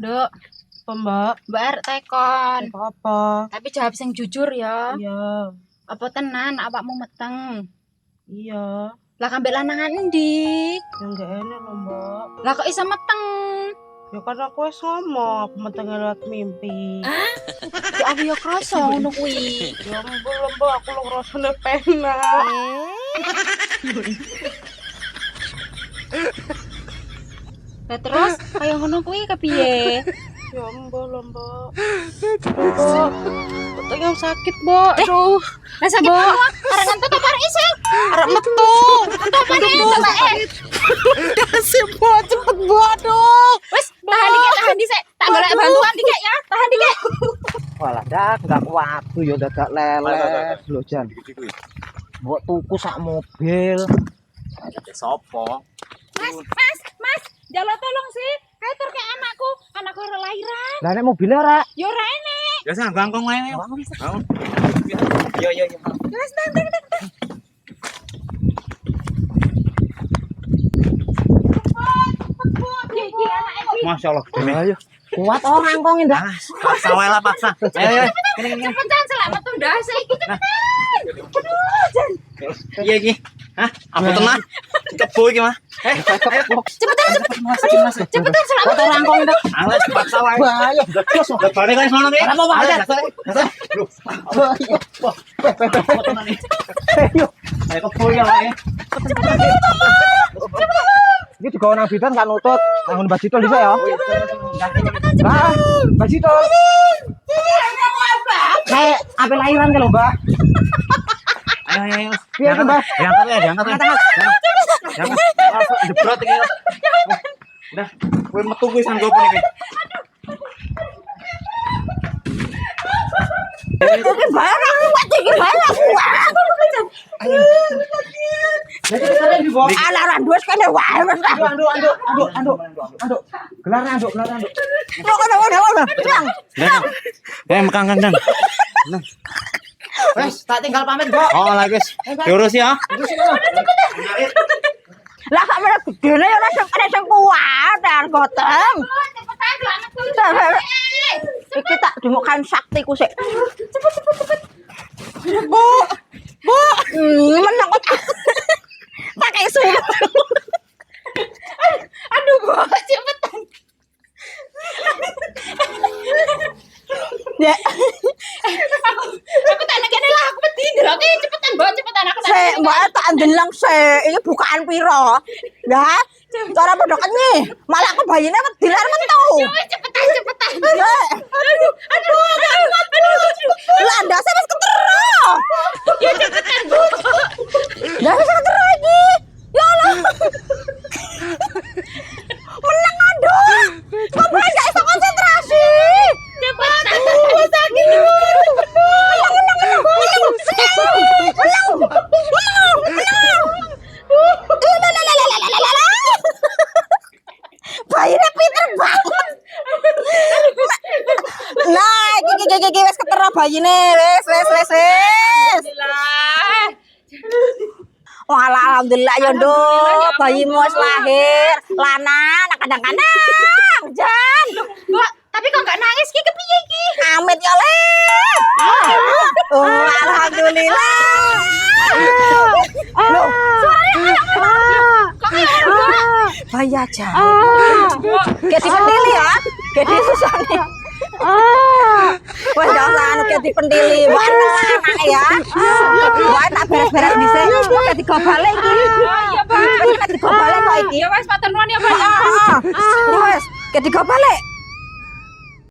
Duk, Apa, Mbak? Mbak arek tekon. Apa? Tapi jawab sing jujur ya. Iya. Apa tenan awakmu meteng? Iya. Lah kambek lanangan endi? Yang enggak enak loh, Mbak. Lah kok iso meteng? Ya kan aku wis ngomong, aku metengnya lewat mimpi. Ya aku yo krasa ngono kuwi. Ya ampun lho, Mbak, aku lo ngerasanya penak. Lah terus kaya ngono kuwi kepiye? Ya ampun lho, Mbak. Mbak, betul yang sakit, Mbak. Aduh. Lah sakit apa? Arek ngentut apa arek iseng? Arek metu. Entut apa nih? Coba Kasih, Mbak, cepet, Mbak. Aduh. Wis tahan dikit. Tak golek bantuan dikit ya. Tahan dikit. Walah dak enggak waktu ya dadak leles lho Jan. Mbok tuku sak mobil. Sopo? Mas, jalo tolong sih. Kae tur ke anakku ora lahiran. Lah nek mobilnya ora Yo ora enek. Ya sang bangkong wae. Iya. Wis nang. Iki anake Masya Allah. ayo. Kuat orang kok ndak. Paksa wae lah paksa. Ayo. Kene. cepetan selamat tuh ndak saiki cepetan. Iya iki. Hah? Apa tenan? Kebo iki mah. Cepetan selamat. Kuat orang kok ndak. Alas paksa wae. Bahaya. Terus balik kan sono iki. Ora apa-apa, Jan. Ayo. Ayo kebo ya wae. Iki digawe nang bidan kan nutut. Nang Mbak Citol bisa ya. Mbak, Mbak Citol. Kayak apa lahiran ke lho, Mbak? Ayo. Piye iki, Mbak? Diangkat. Langsung jebrot iki. Udah, kowe metu kuwi sang gopo iki. Iki barang kuat iki barang kuat. Jadi kita di bawah. Ala ora duwe kene wae wis. Anduk. Gelarnya anduk. Kok ngono. Tenang. Mekang kan. Wes, tak tinggal pamit, Mbok. Oh, lah guys. Diurus ya. Lah kok meneh gedene ora sing kuat dan goteng. Cepetan iki tak dungukan saktiku sik. Cepet. Bu. Menang kok. Pakai sulit. Aduh, Bu, cepetan. Ya. Aku tak nekene lah, aku wedi ndelok cepetan, Mbak, cepetan aku tak. Sik, Mbak, tak ndeleng sik. Iki bukaan piro? Lah, cara padha kenyi. Malah aku bayine wedi lar metu. Cepetan. Aduh. Lah ndase wis ketero. Ya cepetan, Bu. Lah wis ketero iki. Ya Allah. Menang aduh. Kok gue gak bisa konsentrasi. Cepetan. Sakit. Bayine pinter banget. Nah, iki wis ketero bayine. Wis. Alhamdulillah. Alhamdulillah ya, Nduk. Bayimu wis lahir. Lanang kadang-kadang. Jan. Mbak, tapi kok enggak nangis ki kepiye iki? Amit ya, Le. Alhamdulillah. Loh, suaranya kok bayi aja. Kayak dipendili ya. Kayak disusani. Wes gak usah anu kayak dipendili. Wae anak ya. Wae tak beres-beres dhisik. Kayak digobale iki. Iya, Pak. Kayak digobale kok iki. Ya wes matur nuwun ya, Pak. Wes, kayak digobale.